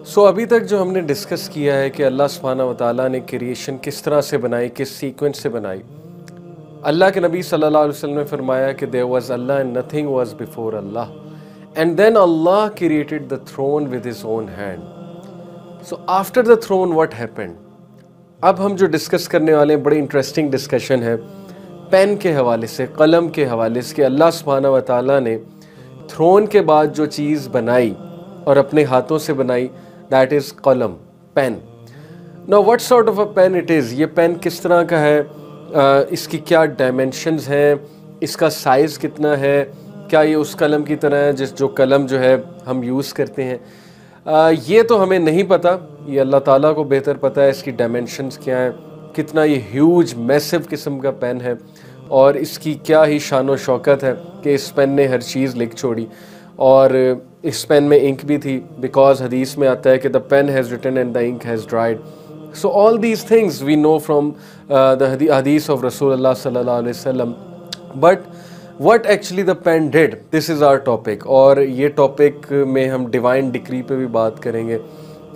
अभी तक जो हमने डिस्कस किया है कि अल्लाह सुब्हानहू व तआला ने क्रिएशन किस तरह से बनाई, किस सीक्वेंस से बनाई। अल्लाह के नबी सल्लल्लाहु अलैहि वसल्लम ने फरमाया कि there was Allah and nothing was before Allah and then Allah created the throne with his own hand. So after the throne what happened. अब हम जो डिस्कस करने वाले हैं बड़ी इंटरेस्टिंग डिस्कशन है पेन के हवाले से, कलम के हवाले से कि अल्लाह सुब्हानहू व तआला ने थ्रोन के बाद जो चीज़ बनाई और अपने हाथों से बनाई, दैट इज़ कलम, pen. Now what sort of a pen it is. ये पेन किस तरह का है, इसकी क्या डायमेंशंस हैं, इसका साइज़ कितना है, क्या ये उस कलम की तरह है जो कलम जो है हम यूज़ करते हैं। ये तो हमें नहीं पता, ये अल्लाह ताला को बेहतर पता है इसकी डायमेंशंस क्या हैं, कितना ये ह्यूज मैसिव किस्म का पेन है और इसकी क्या ही शान व शौकत है कि इस पेन ने हर चीज़ लिख छोड़ी। और इस पेन में इंक भी थी, बिकॉज हदीस में आता है कि the pen has written and the ink has dried. So all these things we know from the हदीस ऑफ रसूलुल्लाह सल्लल्लाहु अलैहि वसल्लम। But what actually the pen did, this is our topic. और ये टॉपिक में हम डिवाइन डिक्री पे भी बात करेंगे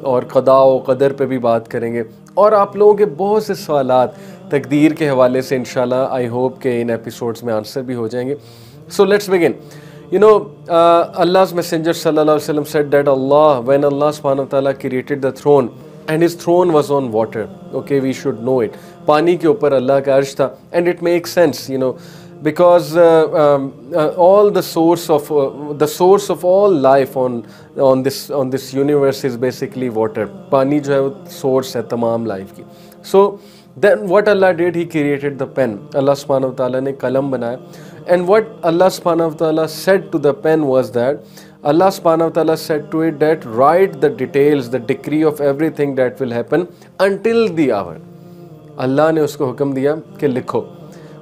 और क़दा व क़दर पे भी बात करेंगे और आप लोगों के बहुत से सवालात तकदीर के हवाले से इंशाल्लाह आई होप के इन एपिसोड्स में आंसर भी हो जाएंगे। So let's begin. You know, Allah's Messenger sallallahu alaihi wasallam said that when Allah subhanahu wa ta'ala created the throne and his throne was on water, okay, we should know it. पानी के ऊपर अल्लाह का अर्श था, and it makes sense, you know, because all the source of all life on this universe is basically water. पानी जो है वो source है तमाम life की. So then what Allah did, he created the pen. Allah subhanahu wa ta'ala ने कलम बनाया. And what Allah subhanahu wa ta'ala said to the pen was that Allah subhanahu wa ta'ala said to it that write the details, the decree of everything that will happen until the hour. Allah ने उसको हुक्म दिया कि लिखो।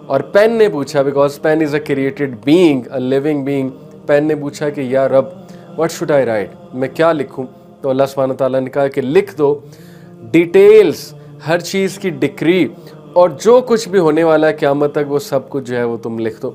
और pen ने पूछा, because pen is a created being, a living being, pen ने पूछा कि या रब what should I write, मैं क्या लिखूं। तो अल्लाह subhanahu wa ta'ala ने कहा कि लिख दो डिटेल्स, हर चीज़ की डिक्री और जो कुछ भी होने वाला है क़यामत तक वो सब कुछ जो है वो तुम लिख दो।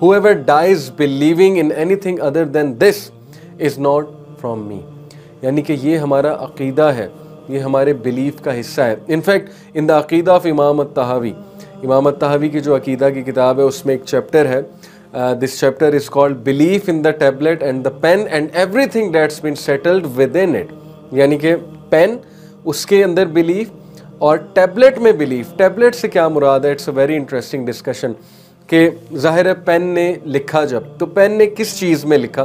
whoever dies believing in anything other than this is not from me. यानी कि ये हमारा अक़ीदा है, ये हमारे बिलीफ का हिस्सा है। इनफैक्ट इन द अक़ीदा ऑफ इमाम अत-तहावी, इमाम अत-तहावी की जो अक़ीदा की किताब है उसमें एक चैप्टर है, this chapter is called belief in the tablet and the pen and everything that's been settled within it. यानी कि पेन, उसके अंदर बिलीफ और टैबलेट में बिलीफ। टैबलेट से क्या मुराद है, it's a very interesting discussion कि ज़ाहिर है पेन ने लिखा जब, तो पेन ने किस चीज़ में लिखा,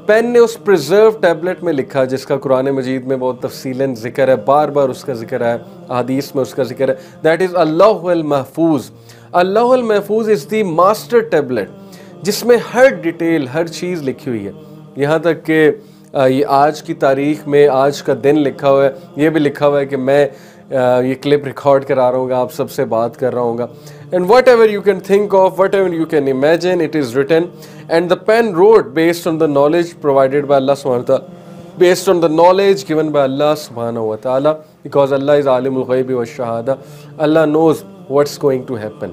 पेन ने उस प्रिजर्व टैबलेट में लिखा जिसका कुरान मजीद में बहुत तफसीलन ज़िक्र है, बार बार उसका ज़िक्र है, हदीस में उसका ज़िक्र है, दैट इज़ अल्लाहुल महफूज। अल्लाहुल महफूज इज़ दी मास्टर टैबलेट जिसमें हर डिटेल, हर चीज़ लिखी हुई है। यहाँ तक कि ये आज की तारीख़ में आज का दिन लिखा हुआ है, ये भी लिखा हुआ है कि मैं ये क्लिप रिकॉर्ड करा रहा हूँ, आप सबसे बात कर रहा हूँ। And whatever you can think of, whatever you can imagine, it is written and the pen wrote based on the knowledge provided by Allah सुब्हानहू व तआला, based on the knowledge given by Allah सुब्हानहू व तआला, because Allah is आलिमुल गैबि व शहादा, Allah knows what's going to happen.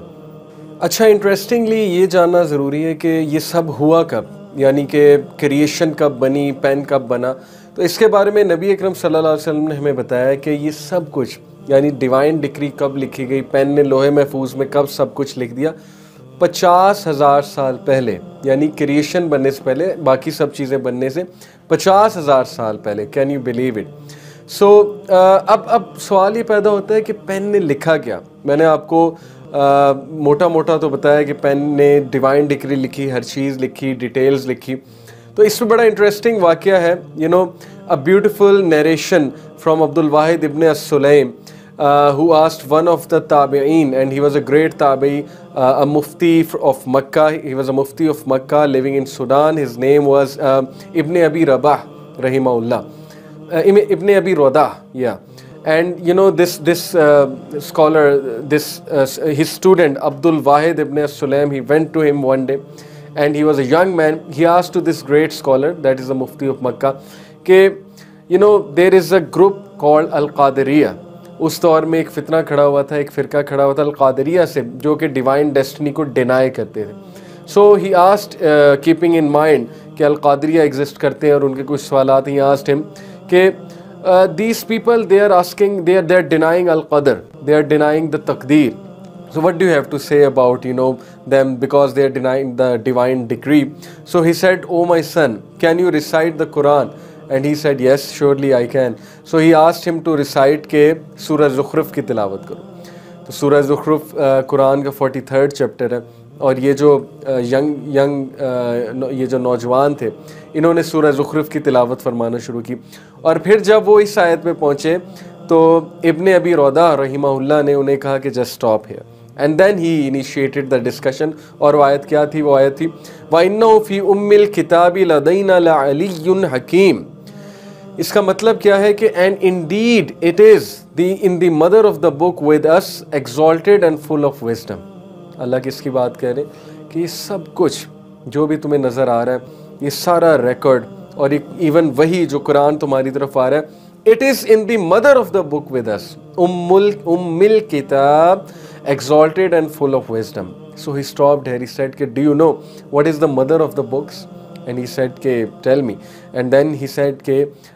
अच्छा, इंटरेस्टिंगली ये जानना ज़रूरी है कि ये सब हुआ कब, यानी कि क्रिएशन कब बनी, पेन कब बना। तो इसके बारे में नबी अकरम सल्लल्लाहु अलैहि वसल्लम ने हमें बताया कि ये सब कुछ यानी डिवाइन डिक्री कब लिखी गई, पेन ने लोहे महफूज में कब सब कुछ लिख दिया, 50,000 साल पहले, यानी क्रिएशन बनने से पहले, बाकी सब चीज़ें बनने से 50,000 साल पहले। Can you believe it. So अब सवाल ये पैदा होता है कि पेन ने लिखा क्या। मैंने आपको मोटा मोटा तो बताया कि पेन ने डिवाइन डिक्री लिखी, हर चीज़ लिखी, डिटेल्स लिखी। तो इसमें बड़ा इंटरेस्टिंग वाक़या है, you know, a beautiful narration from Abdul Wahid ibn as Sulaim who asked one of the tabi'een, and he was a great tabi'i, a mufti of Makkah. He was a mufti of Makkah living in Sudan. His name was Ibn Abi Rabah rahimahullah, Ibn Abi Rodah, yeah. And you know, this scholar, his student Abdul Wahid ibn as-Sulaim, he went to him one day and he was a young man. He asked to this great scholar, that is the mufti of Makkah, कि you know, there is a group called Al-Qadiriyah. उस दौर में एक फितना खड़ा हुआ था, एक फ़िरका खड़ा हुआ था अल-क़ादिरिया से, जो कि डिवाइन डेस्टिनी को डिनाई करते थे। So he asked, keeping in mind कि अल-क़ादिरिया एग्जिस्ट करते हैं और उनके कुछ सवालात ही आस्क्ड हिम कि these people they are asking, they are denying al-qadr, they are denying the taqdeer. So what do you have to say about them, because they are denying the divine decree? So he said, oh my son, can you recite the Quran? And he said, yes, surely I can. So he asked him to recite के सूरह ज़ुख़रुफ़ की तिलावत करो। तो सूरह ज़ुख़रुफ़ कुरान का 43rd chapter है, और ये जो ये जो नौजवान थे इन्होंने सूरह ज़ुख़रुफ़ की तिलावत फरमाना शुरू की। और फिर जब वो इस आयत पे पहुँचे तो इब्न अबी रौदा रहिमहुल्लाह ने उन्हें कहा कि just stop here, and then he initiated the discussion. और वो आयत क्या थी? वो आयत थी वइन्नहु फ़ी उम्मिल किताबि लदैना लअलिय्युन हकीम। इसका मतलब क्या है कि and indeed it is in the mother of the book with us exalted and full of wisdom. Allah किसकी बात कह रहे हैं कि ये सब कुछ जो भी तुम्हें नज़र आ रहा है, ये सारा रिकॉर्ड और इवन वही जो कुरान तुम्हारी तरफ आ रहा है, it is in the mother of the book with us, उम्मिल किताब, exalted and full of wisdom. So he stopped here. He said, do you know what is the mother of the books? And he said, tell me. And then he said,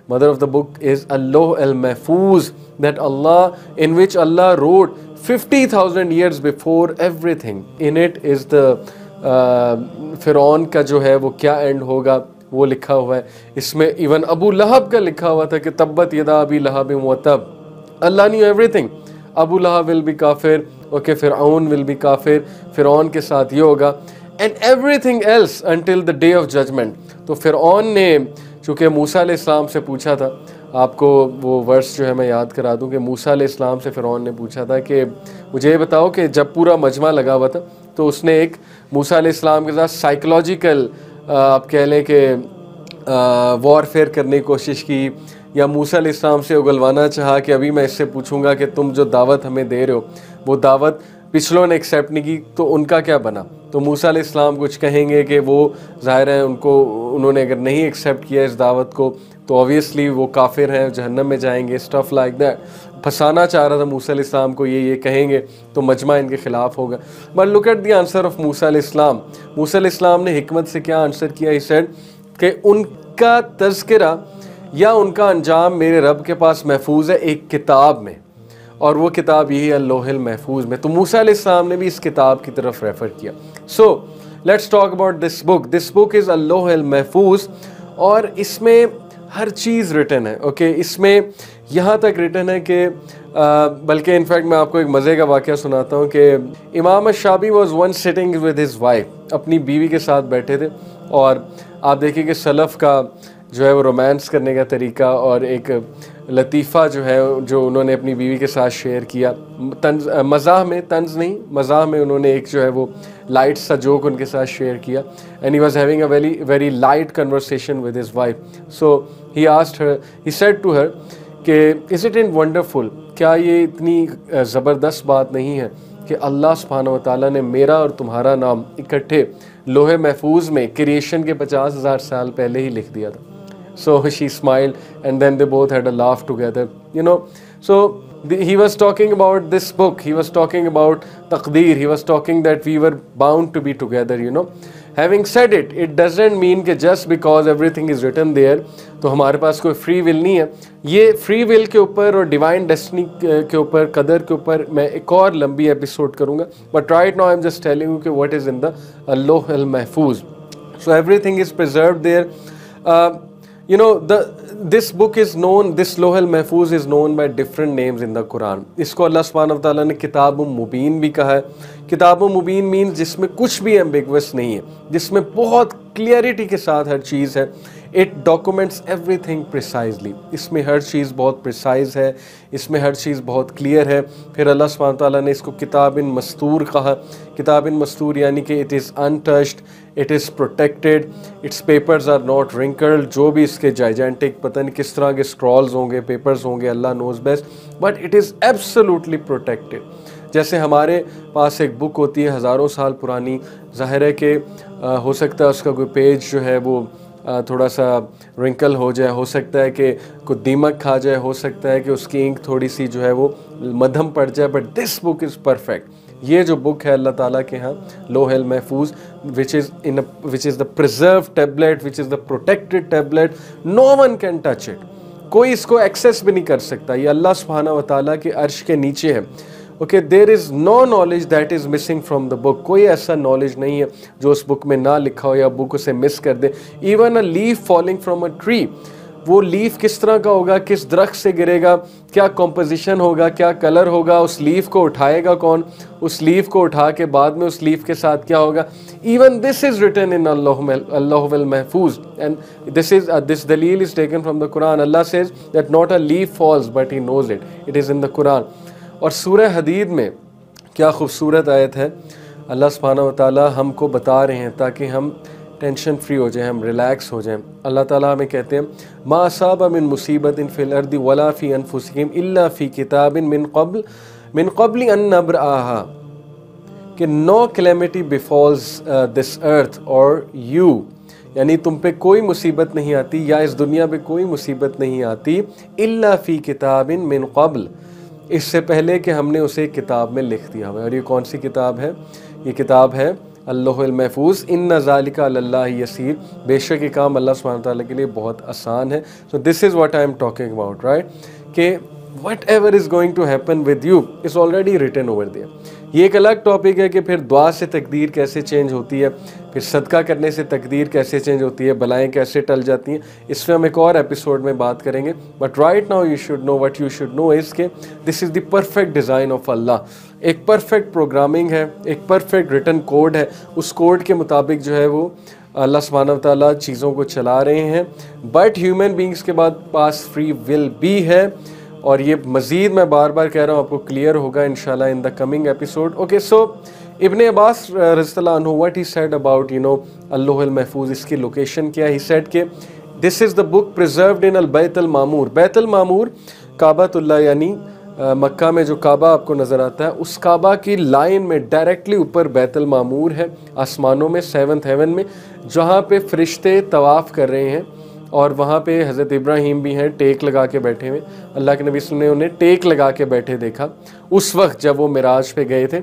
mother of the book is Allah al-Mahfuz, that Allah, in which Allah wrote 50,000 years before everything. In it is the फ़िरौन का जो है वो क्या and होगा वो लिखा हुआ है। इसमें इवन अबू लहब का लिखा हुआ था कि तब्बत यदा अबी लहब व तब। Allah knew everything. Abu Lahab will be काफिर, ओके, फ़िरऔन विल बी काफिर, फ़िरौन के साथ ये होगा, and everything else until the day of judgment. तो फ़िरऔन ने चूँकि मूसा अलैहिस्सलाम से पूछा था, आपको वो वर्स जो है मैं याद करा दूं कि मूसा अलैहिस्सलाम से फ़िरऔन ने पूछा था कि मुझे ये बताओ कि जब पूरा मजमा लगा हुआ था तो उसने एक मूसा अलैहिस्सलाम के साथ साइकोलॉजिकल आप कह लें कि वॉरफेयर करने की कोशिश की, या मूसा अलैहिस्सलाम से उगलवाना चाहा कि अभी मैं इससे पूछूंगा कि तुम जो दावत हमें दे रहे हो वो दावत पिछलों ने एक्सेप्ट नहीं की तो उनका क्या बना। तो मूसा अलैहिस्सलाम कुछ कहेंगे कि वो ज़ाहिर है उन्होंने अगर नहीं एक्सेप्ट किया इस दावत को तो ऑब्वियसली वो काफिर हैं, जहन्नम में जाएंगे, स्टफ़ लाइक दैट। फंसाना चाह रहा था मूसा अलैहिस्सलाम को, ये कहेंगे तो मजमा इनके ख़िलाफ़ होगा। But look at the answer of Musa अलैहिस्सलाम। मूसा अलैहिस्सलाम ने हिकमत से क्या आंसर किया? ही सेड कि उनका तज़किरा या उनका अंजाम मेरे रब के पास महफूज है एक किताब में, और वो किताब यही है लौहिल महफूज में। तो मूसा अलैहिस्सलाम ने भी इस किताब की तरफ रेफ़र किया। So let's talk about this book. This book is लौहिल महफूज, और इसमें हर चीज़ रिटन है। ओके, इसमें यहाँ तक रिटन है कि बल्कि इनफैक्ट मैं आपको एक मज़े का वाक़या सुनाता हूँ कि Imam Shabi was one sitting with his wife, अपनी बीवी के साथ बैठे थे, और आप देखिए कि सलफ़ का जो है वो रोमांस करने का तरीका और एक लतीफ़ा जो है जो उन्होंने अपनी बीवी के साथ शेयर किया, मज़ाह में, तंज़ नहीं, मज़ाह में उन्होंने एक जो है वो लाइट सा जोक उनके साथ शेयर किया, and he was having a very light conversation with his wife. So he asked her, he said to her कि इज़ इट इन वंडरफुल, क्या ये इतनी ज़बरदस्त बात नहीं है कि अल्लाह सुब्हानहू व तआला ने मेरा और तुम्हारा नाम इकट्ठे लोहे महफूज में क्रिएशन के 50,000 साल पहले ही लिख दिया था। So she smiled, and then they both had a laugh together, So he was talking about this book, he was talking about taqdeer, he was talking that we were bound to be together, Having said it, it doesn't mean कि just because everything is written there तो हमारे पास कोई free will नहीं है। ये free will के ऊपर और डिवाइन डेस्टिनी के ऊपर, कदर के ऊपर मैं एक और लंबी एपिसोड करूँगा, but right now I am just telling you कि व्हाट इज़ इन द लौह अल महफूज। So everything is preserved there. This book is known, this Lawh al-Mahfuz is known by different names in the Quran. इसको अल्लाह सुब्हानहू व तआला ने किताब मुबीन भी कहा है। किताब मुबीन मीन जिसमें कुछ भी एम्बिगुअस नहीं है, जिसमें बहुत क्लियरिटी के साथ हर चीज़ है। इट डॉक्यूमेंट्स एवरीथिंग प्रिसाइजली, इसमें हर चीज़ बहुत प्रिसाइज है, इसमें हर चीज़ बहुत क्लियर है। फिर अल्लाह सुब्हानहू व तआला ने इसको किताबिन मस्तूर कहा। किताबिन मस्तूर यानी कि it is untouched, it is protected, its papers are not wrinkled. जो भी इसके जाइजेंटिक पता नहीं किस तरह के स्क्रॉल्स होंगे, पेपर्स होंगे, Allah knows best, but it is absolutely protected. जैसे हमारे पास एक बुक होती है हज़ारों साल पुरानी, ज़ाहिर है कि हो सकता है उसका कोई पेज जो है वो थोड़ा सा रिंकल हो जाए, हो सकता है कि कोई दीमक खा जाए, हो सकता है कि उसकी इंक थोड़ी सी जो है वो मध्यम पड़ जाए, but this book is perfect. ये जो बुक है अल्लाह ताला के यहाँ लौह अल महफूज, which is the preserved tablet, which is the protected tablet. No one can touch it. कोई इसको एक्सेस भी नहीं कर सकता. ये अल्लाह सुब्हानहू व तआला के अर्श के नीचे है. Okay, there is no knowledge that is missing from the book. कोई ऐसा नॉलेज नहीं है जो उस बुक में ना लिखा हो या बुक उसे मिस कर दे. Even a leaf falling from a tree, वो लीफ किस तरह का होगा, किस दरख्त से गिरेगा, क्या कॉम्पोजिशन होगा, क्या कलर होगा, उस लीफ को उठाएगा कौन, उस लीफ को उठा के बाद में उस लीफ के साथ क्या होगा. Even this is written in अल्लाहुल महफूज. एंड दिस दलील is taken from the Quran. Allah says that not a leaf falls but he knows it. It is in the Quran. और सूरह हदीद में क्या खूबसूरत आयत है. अल्लाह सुब्हानहू व तआला हमको बता रहे हैं ताकि हम टेंशन फ्री हो जाएं, हम रिलैक्स हो जाएं. अल्लाह ताला हमें कहते हैं मा असाबा मिन मुसीबतिन फिल अर्दि वला फी अनफुसिहिम इल्ला फी किताबिन मिन क़ब्ल अन नब्रअहा, कि नो कैलेमिटी बिफॉल्स दिस अर्थ और यू, यानी तुम पे कोई मुसीबत नहीं आती या इस दुनिया पे कोई मुसीबत नहीं आती इल्ला फी किताबिन मिन क़ब्ल, इससे पहले कि हमने उसे किताब में लिख दिया हुआ. और ये कौन सी किताब है? ये किताब है अल्लाहुल महफूज. इन्ना ज़ालिका अलल्लाहि यसीर, बेशक ये काम अल्लाह सुब्हानहू व तआला के लिए बहुत आसान है. So this is what I am talking about, right, कि whatever is going to happen with you is already written over there. ये एक अलग टॉपिक है कि फिर दुआ से तकदीर कैसे चेंज होती है, फिर सदका करने से तकदीर कैसे चेंज होती है, बलाएं कैसे टल जाती हैं, इसमें हम एक और एपिसोड में बात करेंगे. But right now you should know, what you should know is के this is the perfect design of Allah. एक परफेक्ट प्रोग्रामिंग है, एक परफेक्ट रिटन कोड है. उस कोड के मुताबिक जो है वो अल्लाह सुब्हानहू व तआला चीज़ों को चला रहे हैं. बट ह्यूमन बींग्स के पास फ्री विल भी है. और ये मज़ीद मैं बार बार कह रहा हूँ, आपको क्लियर होगा इंशाल्लाह in the coming episode. Okay, so Ibne Abbas रज़ियल्लाहु अन्हु व्हाट ही सेड अबाउट अल्लाहुल महफूज, इसकी लोकेशन क्या. ही सेड के this is the book preserved in al Baitul Mamur. Baitul Mamur Kaabatullah, यानी मक्का में जो काबा आपको नज़र आता है, उस काबा की लाइन में डायरेक्टली ऊपर बैतुल मामूर है, आसमानों में, 7th हेवन में, जहाँ पे फरिश्ते तवाफ़ कर रहे हैं. और वहाँ पे हज़रत इब्राहीम भी हैं टेक लगा के बैठे हुए. अल्लाह के नबी ने उन्हें टेक लगा के बैठे देखा उस वक्त जब वो मिराज पे गए थे.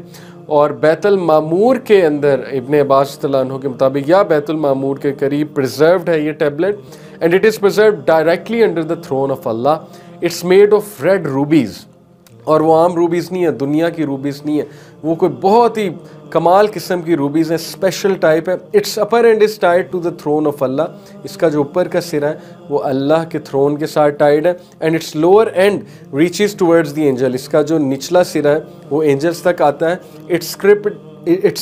और बैतुल मामूर के अंदर इब्ने अब्बास रज़ियल्लाहु के मुताबिक या बैतुल मामूर के करीब प्रिजर्व्ड है ये tablet. And it is preserved directly under the throne of Allah. It's made of red rubies. और वो आम रूबीज़ नहीं है, दुनिया की रूबीज़ नहीं है, वो कोई बहुत ही कमाल किस्म की रूबीज़ हैं, स्पेशल टाइप है. Its upper end is tied to the throne of Allah. इसका जो ऊपर का सिरा है वो अल्लाह के थ्रोन के साथ टाइड है. And it's lower and reaches towards the angel. इसका जो निचला सिरा है वो एंजल्स तक आता है. Its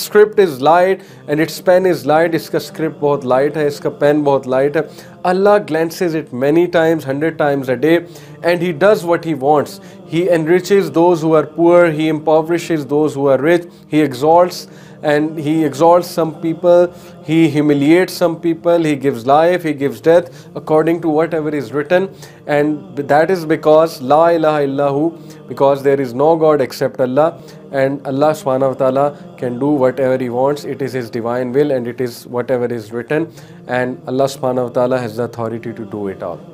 script is light and its pen is light. इसका स्क्रिप्ट बहुत लाइट है, इसका पेन बहुत लाइट है. Allah glances it many times, 100 times a day, and He does what He wants. He enriches those who are poor, He impoverishes those who are rich, He exalts some people, He humiliates some people, He gives life, He gives death, according to whatever is written. And that is because La ilaha illahu, because there is no God except Allah, and Allah subhanahu wa ta'ala can do whatever He wants. It is His divine will and it is whatever is written, and Allah subhanahu wa ta'ala has the authority to do it all.